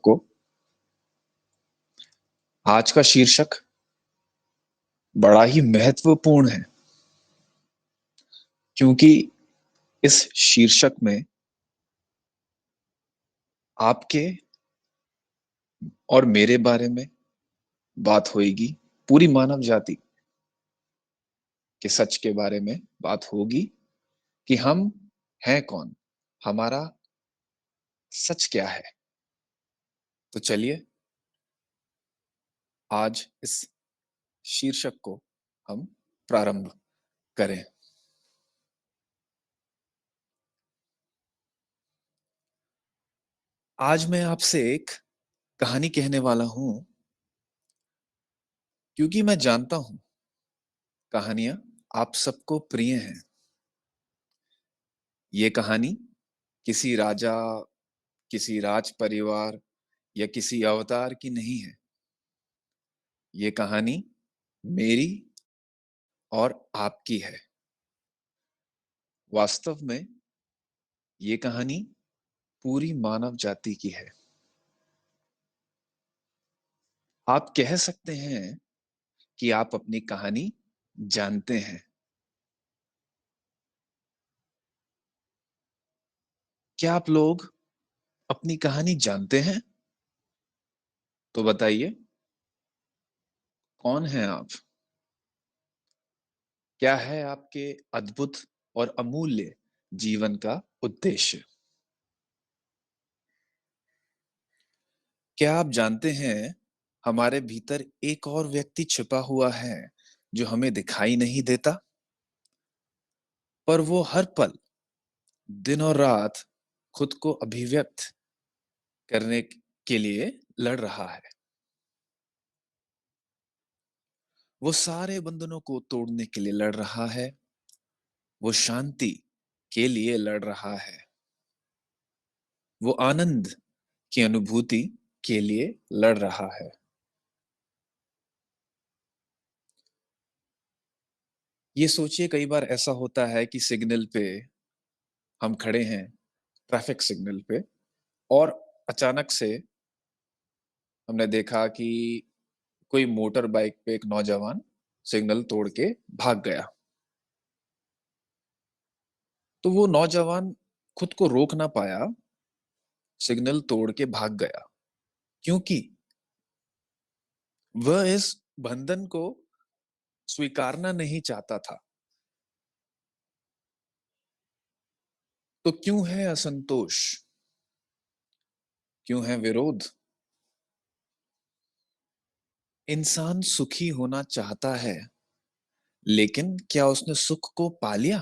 सबको। आज का शीर्षक बड़ा ही महत्वपूर्ण है, क्योंकि इस शीर्षक में आपके और मेरे बारे में बात होगी। पूरी मानव जाति के सच के बारे में बात होगी कि हम हैं कौन, हमारा सच क्या है। तो चलिए आज इस शीर्षक को हम प्रारंभ करें। आज मैं आपसे एक कहानी कहने वाला हूं, क्योंकि मैं जानता हूं कहानियां आप सबको प्रिय हैं। ये कहानी किसी राजा, किसी राज परिवार या किसी अवतार की नहीं है। ये कहानी मेरी और आपकी है। वास्तव में ये कहानी पूरी मानव जाति की है। आप कह सकते हैं कि आप अपनी कहानी जानते हैं। क्या आप लोग अपनी कहानी जानते हैं? तो बताइए, कौन हैं आप? क्या है आपके अद्भुत और अमूल्य जीवन का उद्देश्य? क्या आप जानते हैं हमारे भीतर एक और व्यक्ति छिपा हुआ है जो हमें दिखाई नहीं देता, पर वो हर पल, दिन और रात खुद को अभिव्यक्त करने के लिए लड़ रहा है। वो सारे बंधनों को तोड़ने के लिए लड़ रहा है। वो शांति के लिए लड़ रहा है। वो आनंद की अनुभूति के लिए लड़ रहा है। ये सोचिए, कई बार ऐसा होता है कि सिग्नल पे हम खड़े हैं, ट्रैफिक सिग्नल पे, और अचानक से हमने देखा कि कोई मोटर बाइक पे एक नौजवान सिग्नल तोड़ के भाग गया। तो वो नौजवान खुद को रोक ना पाया, सिग्नल तोड़ के भाग गया, क्योंकि वह इस बंधन को स्वीकारना नहीं चाहता था। तो क्यों है असंतोष? क्यों है विरोध? इंसान सुखी होना चाहता है, लेकिन क्या उसने सुख को पा लिया?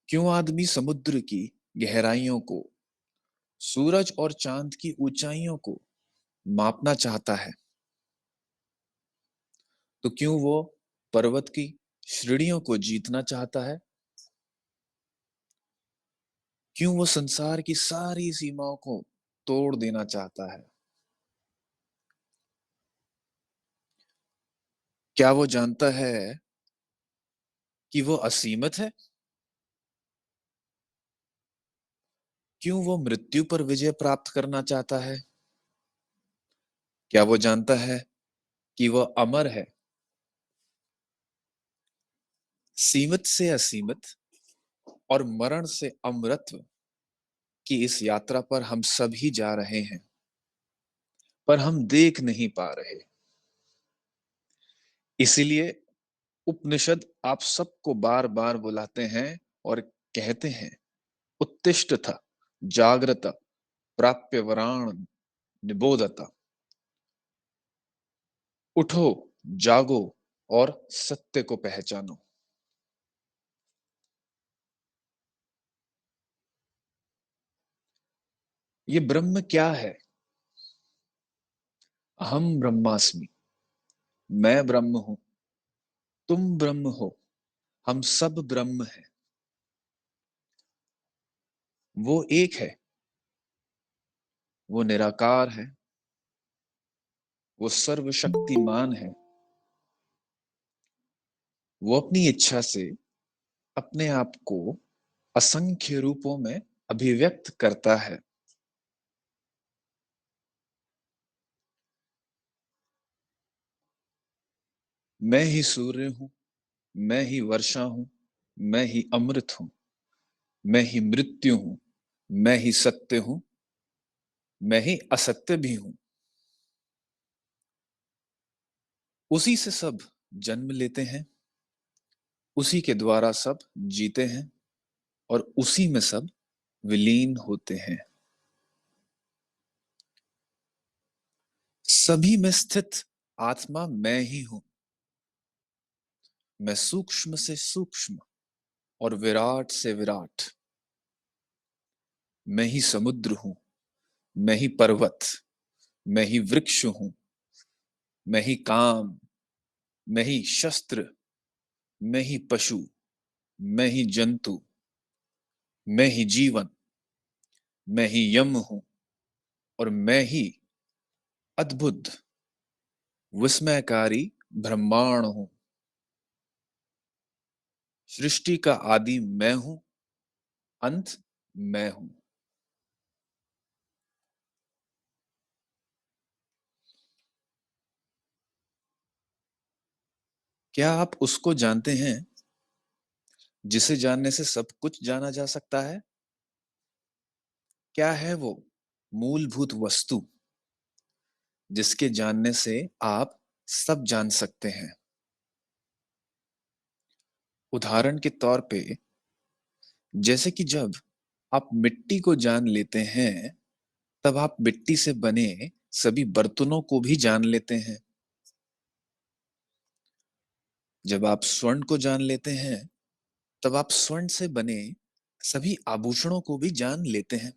क्यों आदमी समुद्र की गहराइयों को, सूरज और चांद की ऊंचाइयों को मापना चाहता है? तो क्यों वो पर्वत की श्रेणियों को जीतना चाहता है? क्यों वो संसार की सारी सीमाओं को तोड़ देना चाहता है? क्या वो जानता है कि वो असीमित है? क्यों वो मृत्यु पर विजय प्राप्त करना चाहता है? क्या वो जानता है कि वह अमर है? सीमित से असीमित और मरण से अमरत्व की इस यात्रा पर हम सभी जा रहे हैं, पर हम देख नहीं पा रहे। इसीलिए उपनिषद आप सबको बार बार बुलाते हैं और कहते हैं, उत्तिष्ठत, जागृत, प्राप्य वराण निबोधता। उठो, जागो और सत्य को पहचानो। ये ब्रह्म क्या है? अहम ब्रह्मास्मि, मैं ब्रह्म हूं, तुम ब्रह्म हो, हम सब ब्रह्म हैं। वो एक है, वो निराकार है, वो सर्वशक्तिमान है। वो अपनी इच्छा से अपने आप को असंख्य रूपों में अभिव्यक्त करता है। मैं ही सूर्य हूँ, मैं ही वर्षा हूँ, मैं ही अमृत हूँ, मैं ही मृत्यु हूँ, मैं ही सत्य हूँ, मैं ही असत्य भी हूँ। उसी से सब जन्म लेते हैं, उसी के द्वारा सब जीते हैं और उसी में सब विलीन होते हैं। सभी में स्थित आत्मा मैं ही हूं। मैं सूक्ष्म से सूक्ष्म और विराट से विराट। मैं ही समुद्र हूं, मैं ही पर्वत, मैं ही वृक्ष हूं, मैं ही काम, मैं ही शस्त्र, मैं ही पशु, मैं ही जंतु, मैं ही जीवन, मैं ही यम हूं और मैं ही अद्भुत विस्मयकारी ब्रह्मांड हूं। सृष्टि का आदि मैं हूं, अंत मैं हूं। क्या आप उसको जानते हैं जिसे जानने से सब कुछ जाना जा सकता है? क्या है वो मूलभूत वस्तु जिसके जानने से आप सब जान सकते हैं? उदाहरण के तौर पे, जैसे कि जब आप मिट्टी को जान लेते हैं, तब आप मिट्टी से बने सभी बर्तनों को भी जान लेते हैं। जब आप स्वर्ण को जान लेते हैं, तब आप स्वर्ण से बने सभी आभूषणों को भी जान लेते हैं।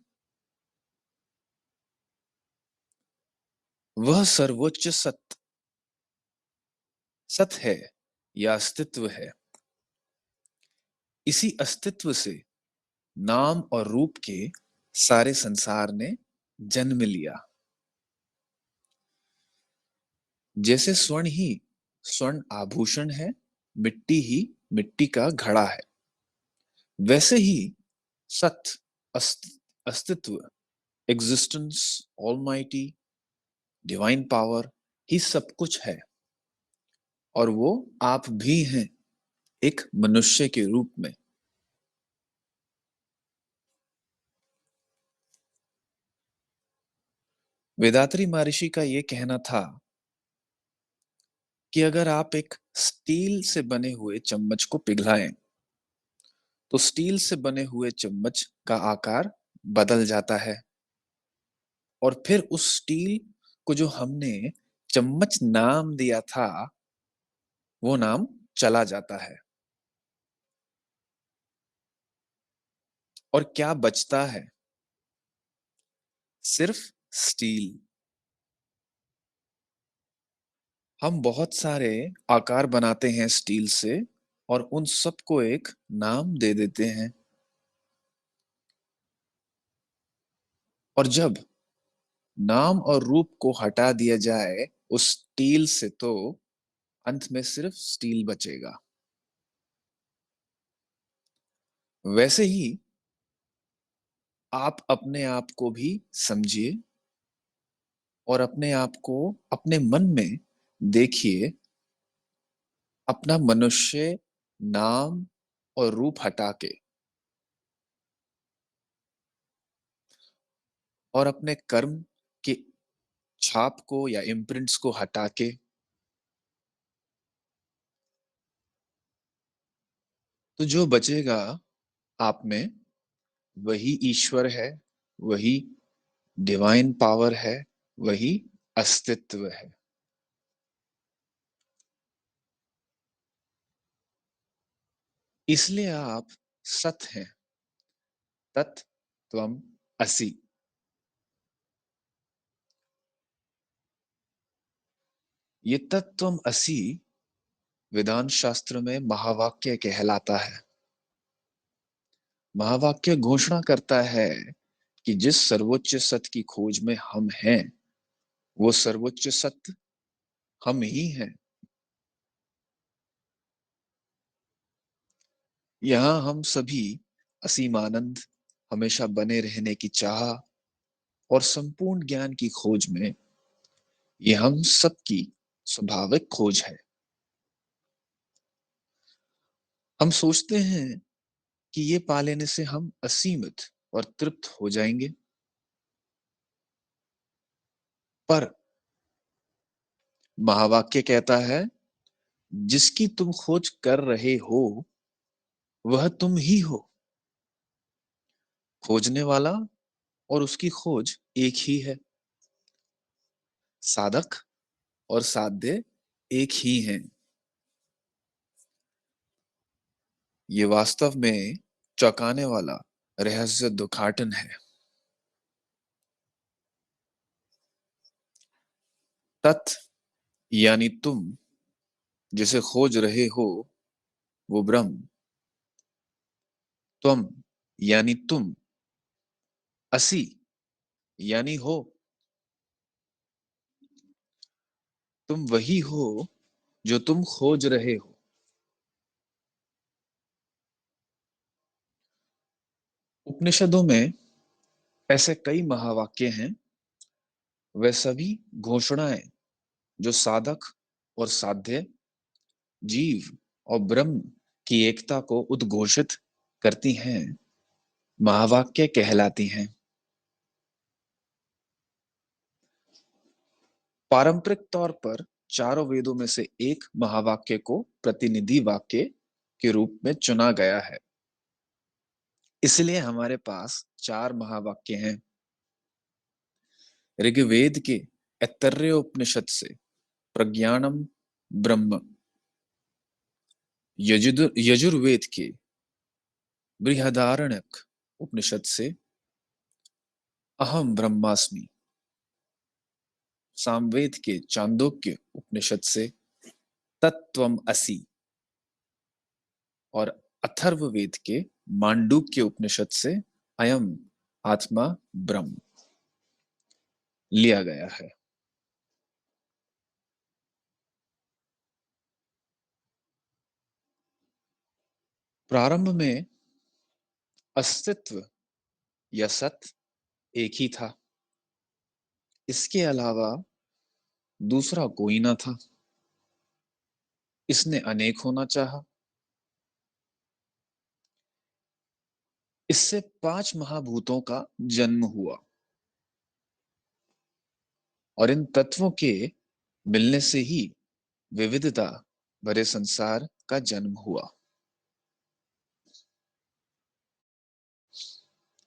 वह सर्वोच्च सत्य सत्य है या अस्तित्व है। इसी अस्तित्व से नाम और रूप के सारे संसार ने जन्म लिया। जैसे स्वर्ण ही स्वर्ण आभूषण है, मिट्टी ही मिट्टी का घड़ा है, वैसे ही सत्य, अस्तित्व, एग्जिस्टेंस, ऑलमाइटी, डिवाइन पावर ही सब कुछ है। और वो आप भी हैं, एक मनुष्य के रूप में। वेदात्री महर्षि का ये कहना था कि अगर आप एक स्टील से बने हुए चम्मच को पिघलाएं, तो स्टील से बने हुए चम्मच का आकार बदल जाता है और फिर उस स्टील को जो हमने चम्मच नाम दिया था, वो नाम चला जाता है। और क्या बचता है? सिर्फ स्टील। हम बहुत सारे आकार बनाते हैं स्टील से और उन सबको एक नाम दे देते हैं। और जब नाम और रूप को हटा दिया जाए उस स्टील से, तो अंत में सिर्फ स्टील बचेगा। वैसे ही आप अपने आप को भी समझिए और अपने आप को अपने मन में देखिए। अपना मनुष्य नाम और रूप हटा के और अपने कर्म के छाप को या इम्प्रिंट्स को हटा के, तो जो बचेगा आप में, वही ईश्वर है, वही डिवाइन पावर है, वही अस्तित्व है। इसलिए आप सत हैं। तत् त्वम असि। ये तत्त्वम असि वेदांत शास्त्र में महावाक्य कहलाता है। महावाक्य घोषणा करता है कि जिस सर्वोच्च सत्य की खोज में हम हैं, वो सर्वोच्च सत्य हम ही हैं। यहाँ हम सभी असीम आनंद, हमेशा बने रहने की चाह और संपूर्ण ज्ञान की खोज में ये हम सबकी स्वाभाविक खोज है। हम सोचते हैं कि ये पा लेने से हम असीमित और तृप्त हो जाएंगे, पर महावाक्य कहता है जिसकी तुम खोज कर रहे हो वह तुम ही हो। खोजने वाला और उसकी खोज एक ही है। साधक और साध्य एक ही हैं। ये वास्तव में चौंकाने वाला रहस्य दुखाटन है। तत् यानी तुम जिसे खोज रहे हो वो ब्रह्म। तुम यानी तुम। असि यानी हो। तुम वही हो जो तुम खोज रहे हो। उपनिषदों में ऐसे कई महावाक्य हैं। वे सभी घोषणाएं जो साधक और साध्य, जीव और ब्रह्म की एकता को उद्घोषित करती हैं, महावाक्य कहलाती हैं। पारंपरिक तौर पर चारों वेदों में से एक महावाक्य को प्रतिनिधि वाक्य के रूप में चुना गया है। इसलिए हमारे पास चार महावाक्य हैं। ऋग्वेद के ऐतरेय उपनिषद से प्रज्ञानम ब्रह्म, यजुर्वेद के बृहदारण्यक उपनिषद से अहम ब्रह्मास्मि, सामवेद के चांदोक्य उपनिषद से तत्त्वम असि और अथर्ववेद के मांडूक्य उपनिषद से अयम आत्मा ब्रह्म लिया गया है। प्रारंभ में अस्तित्व या सत एक ही था। इसके अलावा दूसरा कोई ना था। इसने अनेक होना चाहा। इससे पांच महाभूतों का जन्म हुआ और इन तत्वों के मिलने से ही विविधता भरे संसार का जन्म हुआ।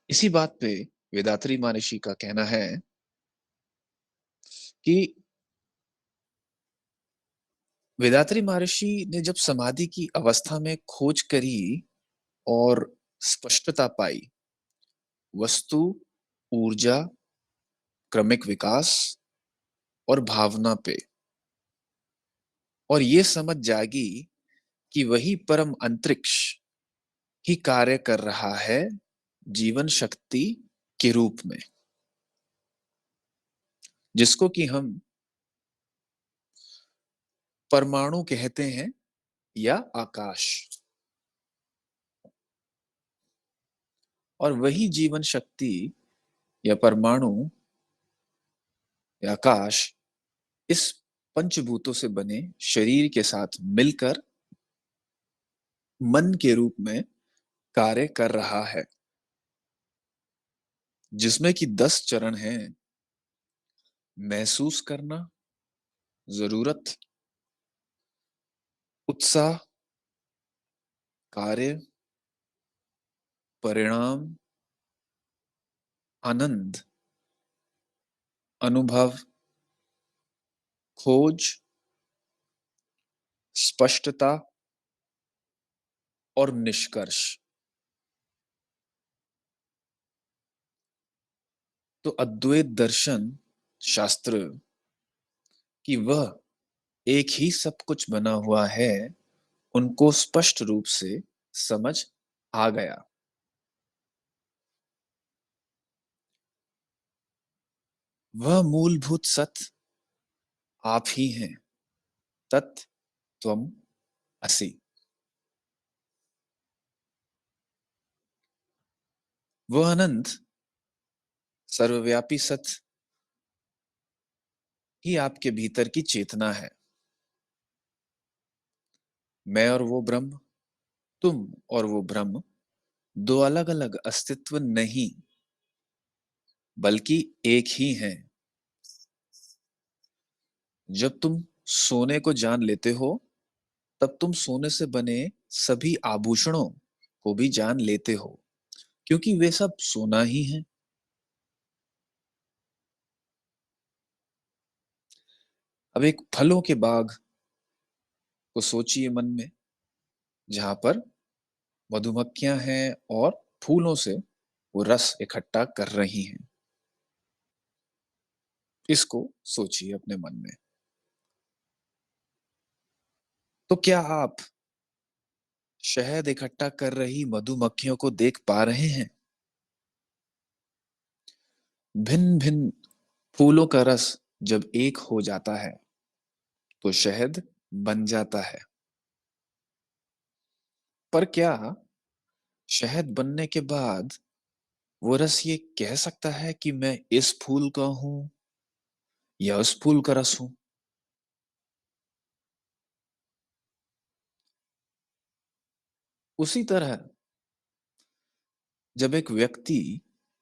इसी बात पे वेदात्री महर्षि का कहना है कि वेदात्री महर्षि ने जब समाधि की अवस्था में खोज करी और स्पष्टता पाई, वस्तु, ऊर्जा, क्रमिक विकास और भावना पे, और ये समझ जागी कि वही परम अंतरिक्ष ही कार्य कर रहा है जीवन शक्ति के रूप में, जिसको कि हम परमाणु कहते हैं या आकाश। और वही जीवन शक्ति या परमाणु या आकाश इस पंचभूतों से बने शरीर के साथ मिलकर मन के रूप में कार्य कर रहा है, जिसमें कि 10 चरण हैं। महसूस करना, जरूरत, उत्साह, कार्य, परिणाम, आनंद, अनुभव, खोज, स्पष्टता और निष्कर्ष। तो अद्वैत दर्शन शास्त्र कि वह एक ही सब कुछ बना हुआ है, उनको स्पष्ट रूप से समझ आ गया। वह मूलभूत सत्य आप ही हैं। तत् त्वम असि। वो अनंत सर्वव्यापी सत्य ही आपके भीतर की चेतना है। मैं और वो ब्रह्म, तुम और वो ब्रह्म दो अलग अलग अस्तित्व नहीं, बल्कि एक ही हैं। जब तुम सोने को जान लेते हो, तब तुम सोने से बने सभी आभूषणों को भी जान लेते हो, क्योंकि वे सब सोना ही है। अब एक फलों के बाग को सोचिए मन में, जहां पर मधुमक्खियां हैं और फूलों से वो रस इकट्ठा कर रही हैं। इसको सोचिए अपने मन में। तो क्या आप शहद इकट्ठा कर रही मधुमक्खियों को देख पा रहे हैं? भिन्न भिन्न फूलों का रस जब एक हो जाता है तो शहद बन जाता है। पर क्या शहद बनने के बाद वो रस ये कह सकता है कि मैं इस फूल का हूं या उस फूल का रस हूं? उसी तरह जब एक व्यक्ति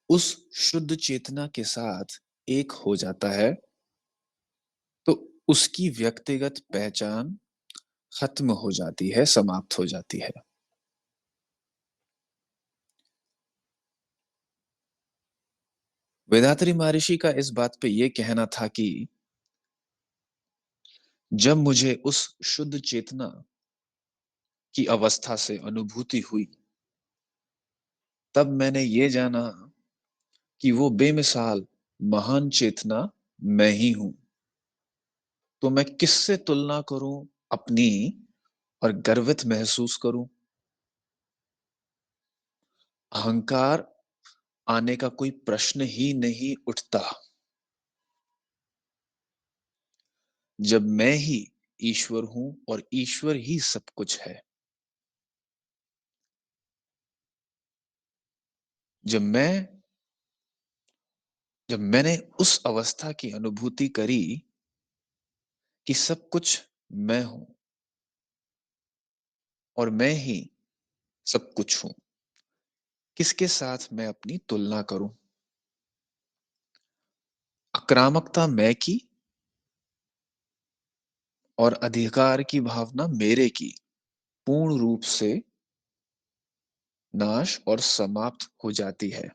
उस शुद्ध चेतना के साथ एक हो जाता है, तो उसकी व्यक्तिगत पहचान खत्म हो जाती है, समाप्त हो जाती है। वेदांतरी महर्षि का इस बात पे ये कहना था कि जब मुझे उस शुद्ध चेतना की अवस्था से अनुभूति हुई, तब मैंने ये जाना कि वो बेमिसाल महान चेतना मैं ही हूं। तो मैं किससे तुलना करूं अपनी और गर्वित महसूस करूं? अहंकार आने का कोई प्रश्न ही नहीं उठता। जब मैं ही ईश्वर हूं और ईश्वर ही सब कुछ है। जब मैं जब मैंने उस अवस्था की अनुभूति करी कि सब कुछ मैं हूं और मैं ही सब कुछ हूं, किसके साथ मैं अपनी तुलना करूं? आक्रामकता मैं की और अधिकार की भावना मेरे की पूर्ण रूप से नाश और समाप्त हो जाती है।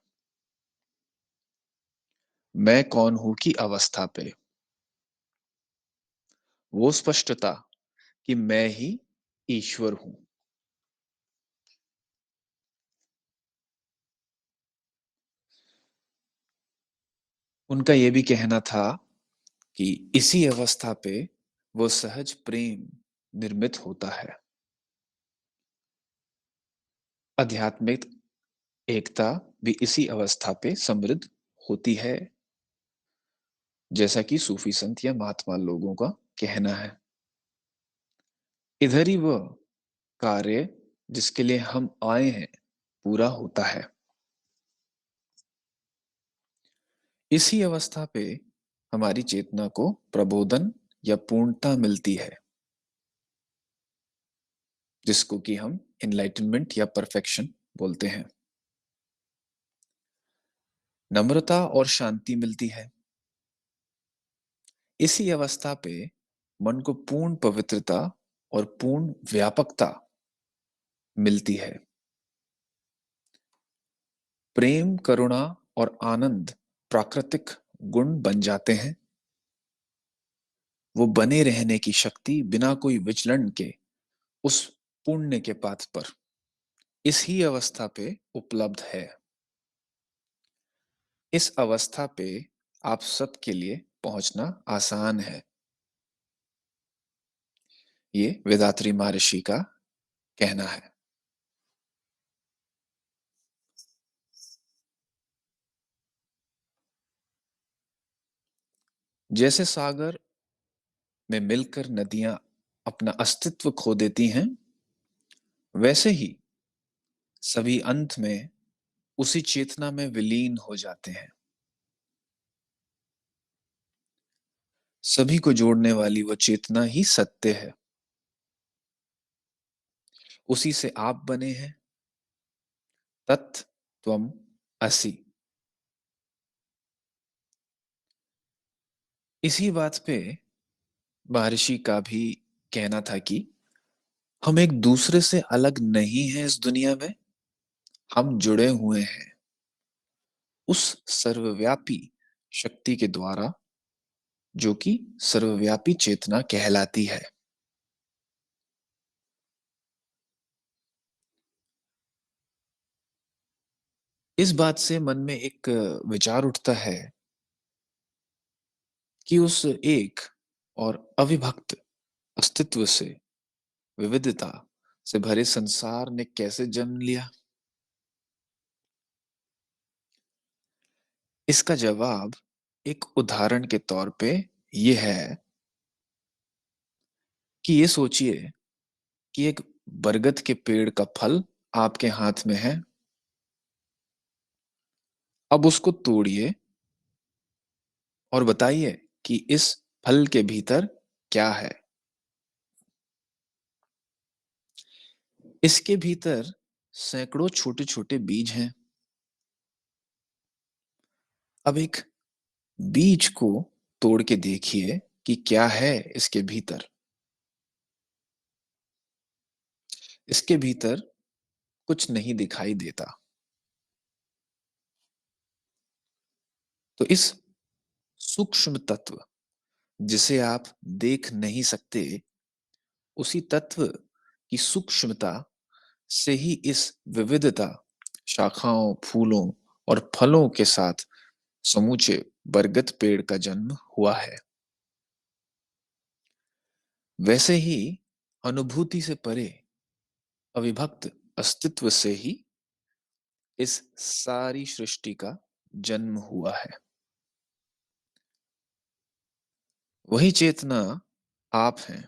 मैं कौन हूं की अवस्था पे वो स्पष्टता कि मैं ही ईश्वर हूं। उनका यह भी कहना था कि इसी अवस्था पे वो सहज प्रेम निर्मित होता है। आध्यात्मिक एकता भी इसी अवस्था पे समृद्ध होती है, जैसा कि सूफी संत या महात्मा लोगों का कहना है। इधर ही वह कार्य जिसके लिए हम आए हैं पूरा होता है। इसी अवस्था पे हमारी चेतना को प्रबोधन या पूर्णता मिलती है, जिसको कि हम एनलाइटनमेंट या परफेक्शन बोलते हैं। नम्रता और शांति मिलती है। इसी अवस्था पे मन को पूर्ण पवित्रता और पूर्ण व्यापकता मिलती है। प्रेम, करुणा और आनंद प्राकृतिक गुण बन जाते हैं। वो बने रहने की शक्ति बिना कोई विचलन के उस पुण्य के पाथ पर इस ही अवस्था पे उपलब्ध है। इस अवस्था पे आप सबके लिए पहुंचना आसान है। ये वेदात्री महर्षि का कहना है। जैसे सागर में मिलकर नदियां अपना अस्तित्व खो देती हैं, वैसे ही सभी अंत में उसी चेतना में विलीन हो जाते हैं। सभी को जोड़ने वाली वो चेतना ही सत्य है। उसी से आप बने हैं, तत् त्वम असि। इसी बात पे महर्षि का भी कहना था कि हम एक दूसरे से अलग नहीं हैं इस दुनिया में, हम जुड़े हुए हैं उस सर्वव्यापी शक्ति के द्वारा, जो कि सर्वव्यापी चेतना कहलाती है। इस बात से मन में एक विचार उठता है कि उस एक और अविभक्त अस्तित्व से, विविधता से भरे संसार ने कैसे जन्म लिया। इसका जवाब एक उदाहरण के तौर पे ये है कि ये सोचिए कि एक बरगद के पेड़ का फल आपके हाथ में है। अब उसको तोड़िए और बताइए कि इस फल के भीतर क्या है। इसके भीतर सैकड़ों छोटे छोटे बीज हैं। अब एक बीज को तोड़ के देखिए कि क्या है इसके भीतर। इसके भीतर कुछ नहीं दिखाई देता। तो इस सूक्ष्म तत्व जिसे आप देख नहीं सकते, उसी तत्व की सूक्ष्मता से ही इस विविधता, शाखाओं, फूलों और फलों के साथ समूचे बरगद पेड़ का जन्म हुआ है। वैसे ही अनुभूति से परे अविभक्त अस्तित्व से ही इस सारी सृष्टि का जन्म हुआ है। वही चेतना आप हैं,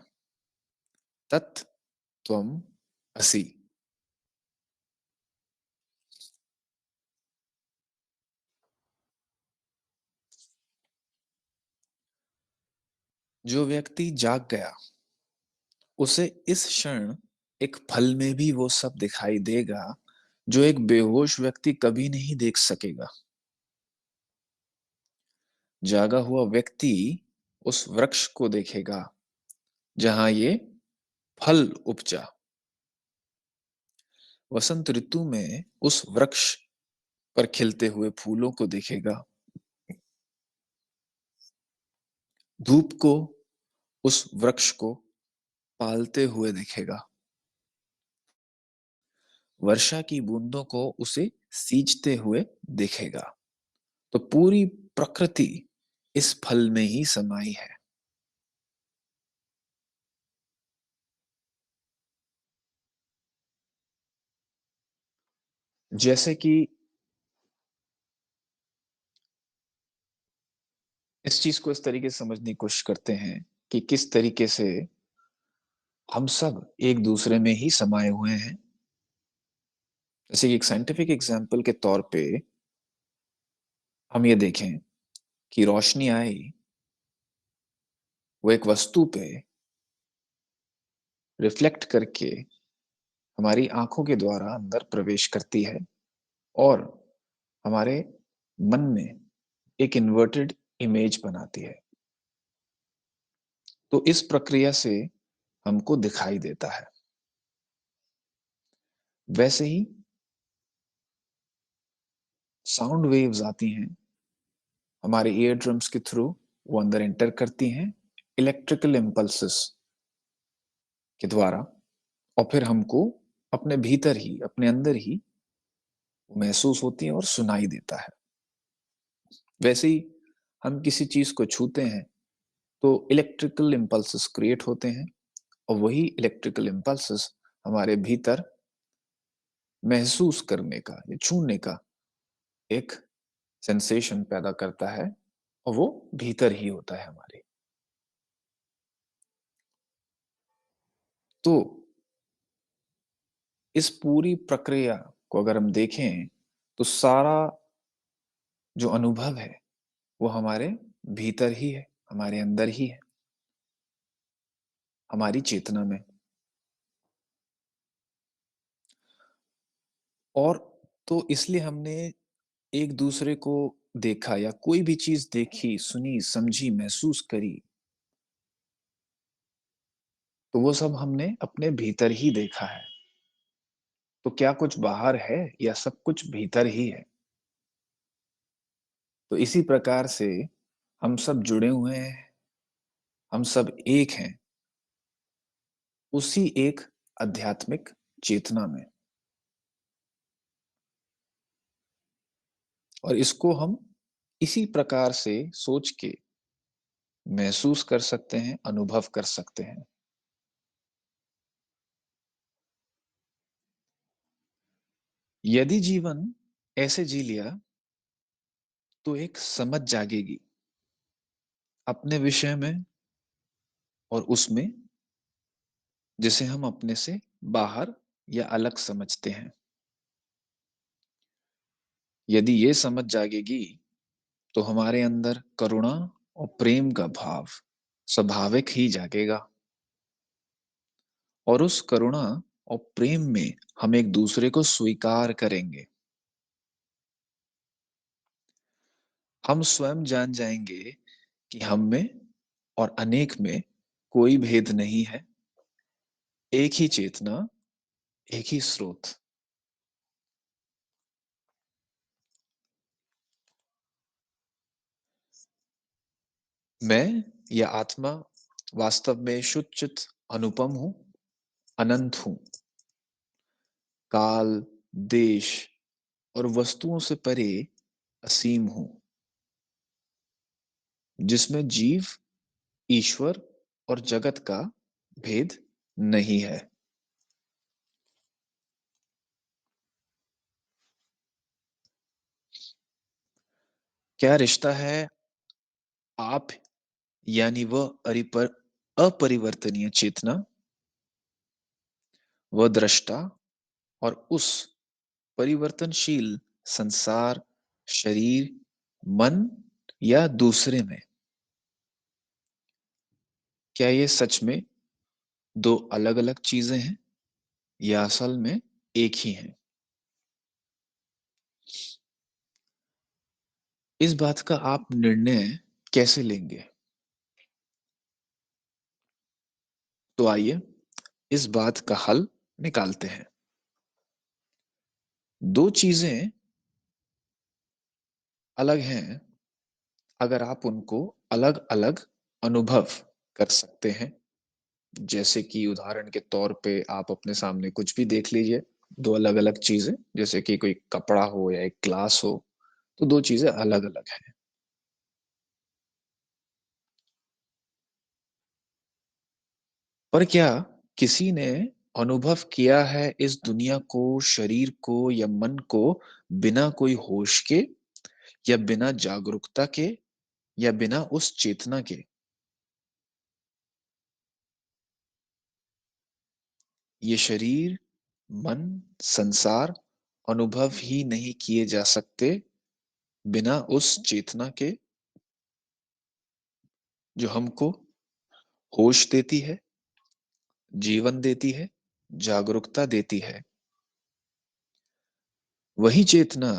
तत् त्वम असि। जो व्यक्ति जाग गया, उसे इस क्षण एक फल में भी वो सब दिखाई देगा जो एक बेहोश व्यक्ति कभी नहीं देख सकेगा। जागा हुआ व्यक्ति उस वृक्ष को देखेगा जहां ये फल उपजा। वसंत ऋतु में उस वृक्ष पर खिलते हुए फूलों को देखेगा। धूप को उस वृक्ष को पालते हुए देखेगा। वर्षा की बूंदों को उसे सींचते हुए देखेगा। तो पूरी प्रकृति इस फल में ही समाई है। जैसे कि इस चीज को इस तरीके से समझने की कोशिश करते हैं कि किस तरीके से हम सब एक दूसरे में ही समाये हुए हैं। जैसे कि एक साइंटिफिक एग्जाम्पल के तौर पे हम ये देखें कि रोशनी आई, वो एक वस्तु पे रिफ्लेक्ट करके हमारी आंखों के द्वारा अंदर प्रवेश करती है और हमारे मन में एक इन्वर्टेड इमेज बनाती है। तो इस प्रक्रिया से हमको दिखाई देता है। वैसे ही साउंड वेव्स आती हैं हमारे ईयर ड्रम्स के थ्रू, वो अंदर एंटर करती हैं इलेक्ट्रिकल इम्पल्सेस के द्वारा, और फिर हमको अपने भीतर ही, अपने अंदर ही महसूस होती है और सुनाई देता है। वैसे ही हम किसी चीज को छूते हैं तो इलेक्ट्रिकल इम्पल्सेस क्रिएट होते हैं, और वही इलेक्ट्रिकल इम्पल्सेस हमारे भीतर महसूस करने का या छूने का एक सेंसेशन पैदा करता है, और वो भीतर ही होता है हमारे। तो इस पूरी प्रक्रिया को अगर हम देखें तो सारा जो अनुभव है वो हमारे भीतर ही है, हमारे अंदर ही है, हमारी चेतना में। और तो इसलिए हमने एक दूसरे को देखा या कोई भी चीज देखी, सुनी, समझी, महसूस करी, तो वो सब हमने अपने भीतर ही देखा है। तो क्या कुछ बाहर है या सब कुछ भीतर ही है? तो इसी प्रकार से हम सब जुड़े हुए हैं, हम सब एक हैं उसी एक आध्यात्मिक चेतना में। और इसको हम इसी प्रकार से सोच के महसूस कर सकते हैं, अनुभव कर सकते हैं। यदि जीवन ऐसे जी लिया तो एक समझ जागेगी अपने विषय में और उसमें, जिसे हम अपने से बाहर या अलग समझते हैं। यदि ये समझ जागेगी तो हमारे अंदर करुणा और प्रेम का भाव स्वाभाविक ही जागेगा। और उस करुणा और प्रेम में हम एक दूसरे को स्वीकार करेंगे। हम स्वयं जान जाएंगे कि हम में और अनेक में कोई भेद नहीं है, एक ही चेतना, एक ही स्रोत। मैं या आत्मा वास्तव में शुद्ध चित अनुपम हूं, अनंत हूं, काल, देश और वस्तुओं से परे असीम हूं, जिसमें जीव, ईश्वर और जगत का भेद नहीं है। क्या रिश्ता है आप यानी वह अपरिवर्तनीय चेतना, वह दृष्टा, और उस परिवर्तनशील संसार, शरीर, मन या दूसरे में? क्या ये सच में दो अलग अलग चीजें हैं या असल में एक ही हैं? इस बात का आप निर्णय कैसे लेंगे? तो आइए इस बात का हल निकालते हैं। दो चीजें अलग हैं अगर आप उनको अलग अलग अनुभव कर सकते हैं। जैसे कि उदाहरण के तौर पे आप अपने सामने कुछ भी देख लीजिए, दो अलग अलग चीजें, जैसे कि कोई कपड़ा हो या एक ग्लास हो, तो दो चीजें अलग अलग हैं। पर क्या किसी ने अनुभव किया है इस दुनिया को, शरीर को या मन को बिना कोई होश के, या बिना जागरूकता के, या बिना उस चेतना के? ये शरीर, मन, संसार अनुभव ही नहीं किए जा सकते बिना उस चेतना के जो हमको होश देती है, जीवन देती है, जागरूकता देती है। वही चेतना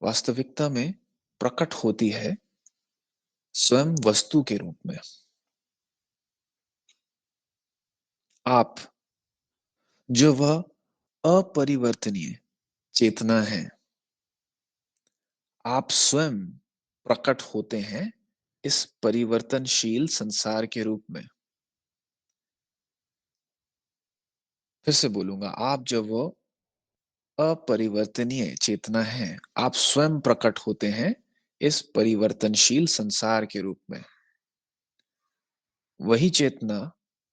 वास्तविकता में प्रकट होती है स्वयं वस्तु के रूप में। आप, जो वह अपरिवर्तनीय चेतना है, आप स्वयं प्रकट होते हैं इस परिवर्तनशील संसार के रूप में। फिर से बोलूंगा, आप जब वो अपरिवर्तनीय चेतना है, आप स्वयं प्रकट होते हैं इस परिवर्तनशील संसार के रूप में। वही चेतना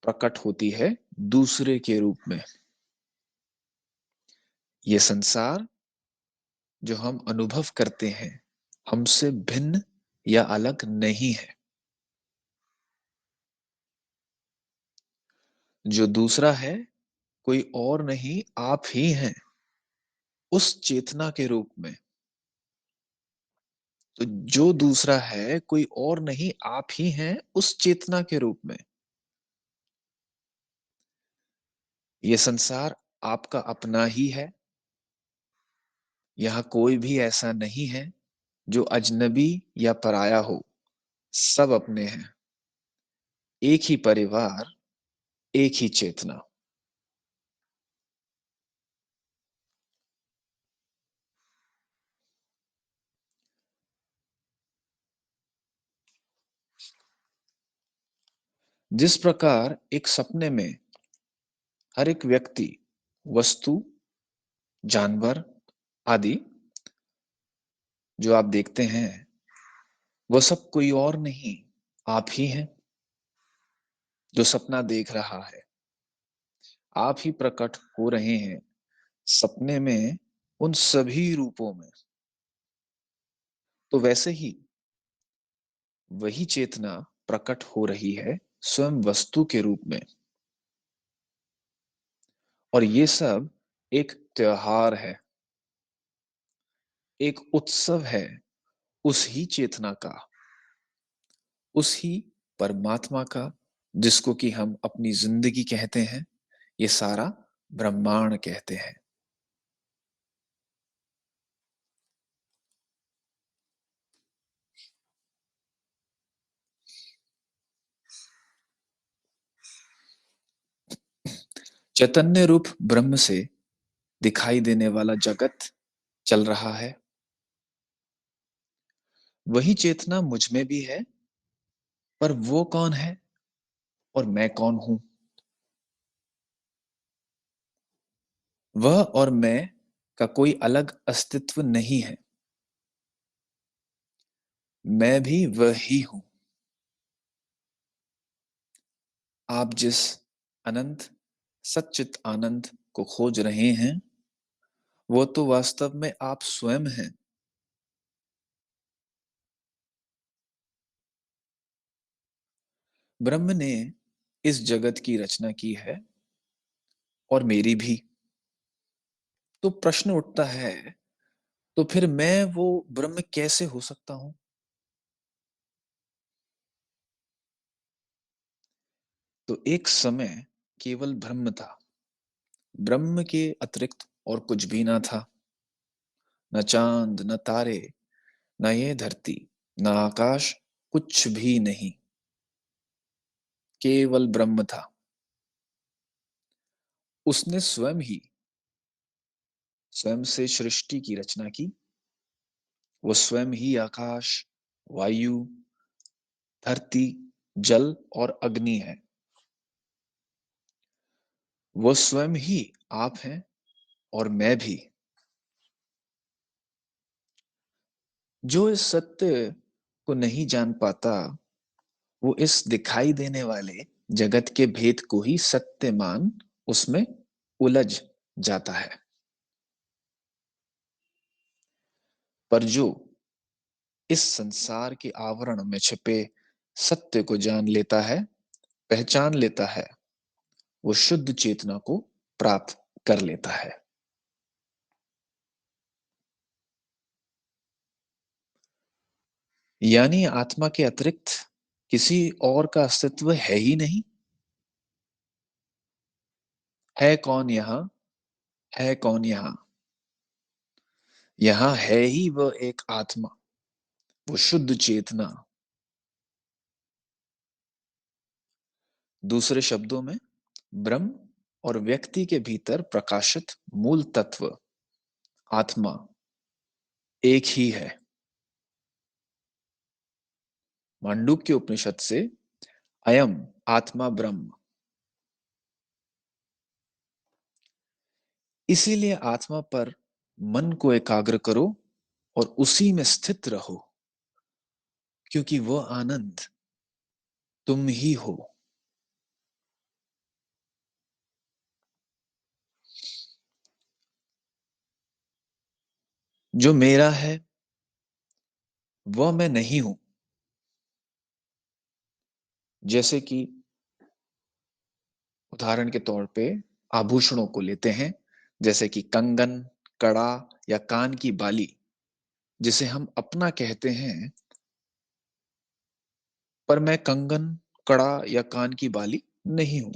प्रकट होती है दूसरे के रूप में। ये संसार जो हम अनुभव करते हैं हमसे भिन्न या अलग नहीं है। जो दूसरा है कोई और नहीं, आप ही हैं। उस चेतना के रूप में। तो जो दूसरा है कोई और नहीं, आप ही हैं उस चेतना के रूप में। ये संसार आपका अपना ही है। यहाँ कोई भी ऐसा नहीं है जो अजनबी या पराया हो। सब अपने हैं। एक ही परिवार, एक ही चेतना। जिस प्रकार एक सपने में हर एक व्यक्ति, वस्तु, जानवर आदि जो आप देखते हैं, वो सब कोई और नहीं, आप ही हैं। जो सपना देख रहा है, आप ही प्रकट हो रहे हैं सपने में, उन सभी रूपों में। तो वैसे ही वही चेतना प्रकट हो रही है स्वयं वस्तु के रूप में। और ये सब एक त्योहार है, एक उत्सव है उस ही चेतना का, उस ही परमात्मा का, जिसको कि हम अपनी जिंदगी कहते हैं, ये सारा ब्रह्मांड कहते हैं। चैतन्य रूप ब्रह्म से दिखाई देने वाला जगत चल रहा है। वही चेतना मुझ में भी है। पर वो कौन है और मैं कौन हूं? वह और मैं का कोई अलग अस्तित्व नहीं है। मैं भी वही हूं। आप जिस अनंत सच्चित आनंद को खोज रहे हैं, वो तो वास्तव में आप स्वयं हैं। ब्रह्म ने इस जगत की रचना की है, और मेरी भी। तो प्रश्न उठता है, तो फिर मैं वो ब्रह्म कैसे हो सकता हूं? तो एक समय केवल ब्रह्म था। ब्रह्म के अतिरिक्त और कुछ भी ना था। न चांद, न तारे, न ये धरती, न आकाश, कुछ भी नहीं। केवल ब्रह्म था। उसने स्वयं से सृष्टि की रचना की। वो स्वयं ही आकाश, वायु, धरती, जल और अग्नि है। वो स्वयं ही आप हैं और मैं भी। जो इस सत्य को नहीं जान पाता, वो इस दिखाई देने वाले जगत के भेद को ही सत्य मान उसमें उलझ जाता है। पर जो इस संसार के आवरण में छिपे सत्य को जान लेता है, पहचान लेता है, वो शुद्ध चेतना को प्राप्त कर लेता है। यानी आत्मा के अतिरिक्त किसी और का अस्तित्व है ही नहीं। है कौन यहां? है कौन यहां? यहां है ही वह एक आत्मा, वो शुद्ध चेतना। दूसरे शब्दों में, ब्रह्म और व्यक्ति के भीतर प्रकाशित मूल तत्व आत्मा एक ही है। मांडुक्य उपनिषद से, अयम आत्मा ब्रह्म। इसीलिए आत्मा पर मन को एकाग्र करो और उसी में स्थित रहो, क्योंकि वह आनंद तुम ही हो। जो मेरा है वह मैं नहीं हूं। जैसे कि उदाहरण के तौर पे आभूषणों को लेते हैं, जैसे कि कंगन, कड़ा या कान की बाली जिसे हम अपना कहते हैं, पर मैं कंगन, कड़ा या कान की बाली नहीं हूं।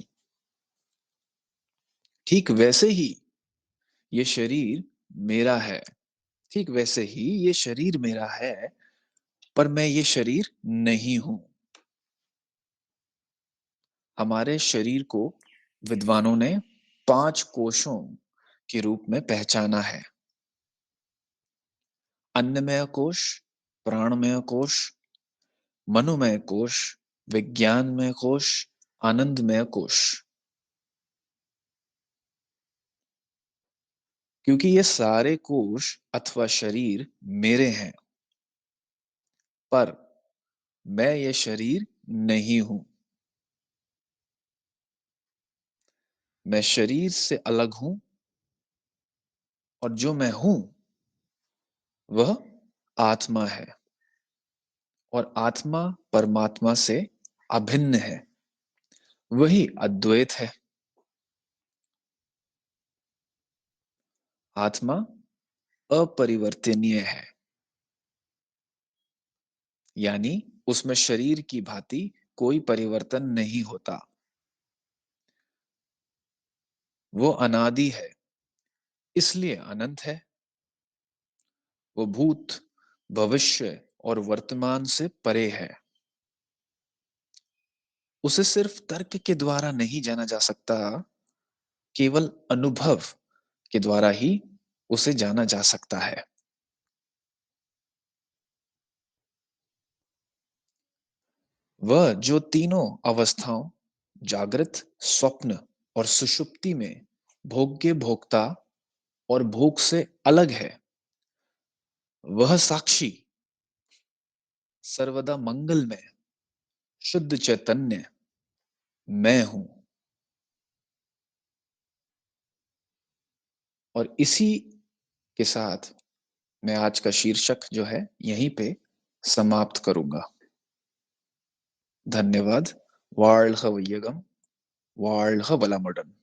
ठीक वैसे ही ये शरीर मेरा है। ठीक वैसे ही ये शरीर मेरा है, पर मैं ये शरीर नहीं हूं। हमारे शरीर को विद्वानों ने 5 कोशों के रूप में पहचाना है। अन्नमय कोश, प्राणमय कोश, मनोमय कोश, विज्ञानमय कोश, आनंदमय कोश। क्योंकि ये सारे कोश अथवा शरीर मेरे हैं, पर मैं ये शरीर नहीं हूं। मैं शरीर से अलग हूं, और जो मैं हूं वह आत्मा है, और आत्मा परमात्मा से अभिन्न है। वही अद्वैत है। आत्मा अपरिवर्तनीय है, यानी उसमें शरीर की भांति कोई परिवर्तन नहीं होता। वो अनादि है, इसलिए अनंत है। वो भूत, भविष्य और वर्तमान से परे है। उसे सिर्फ तर्क के द्वारा नहीं जाना जा सकता, केवल अनुभव के द्वारा ही उसे जाना जा सकता है। वह जो तीनों अवस्थाओं, जागृत, स्वप्न और सुषुप्ति में भोग्य, भोक्ता और भोग से अलग है, वह साक्षी, सर्वदा मंगलमय, शुद्ध चैतन्य मैं हूं। और इसी के साथ मैं आज का शीर्षक जो है यहीं पे समाप्त करूंगा। धन्यवाद। वाल्ह वैयगम, वाल्ह वलामडन।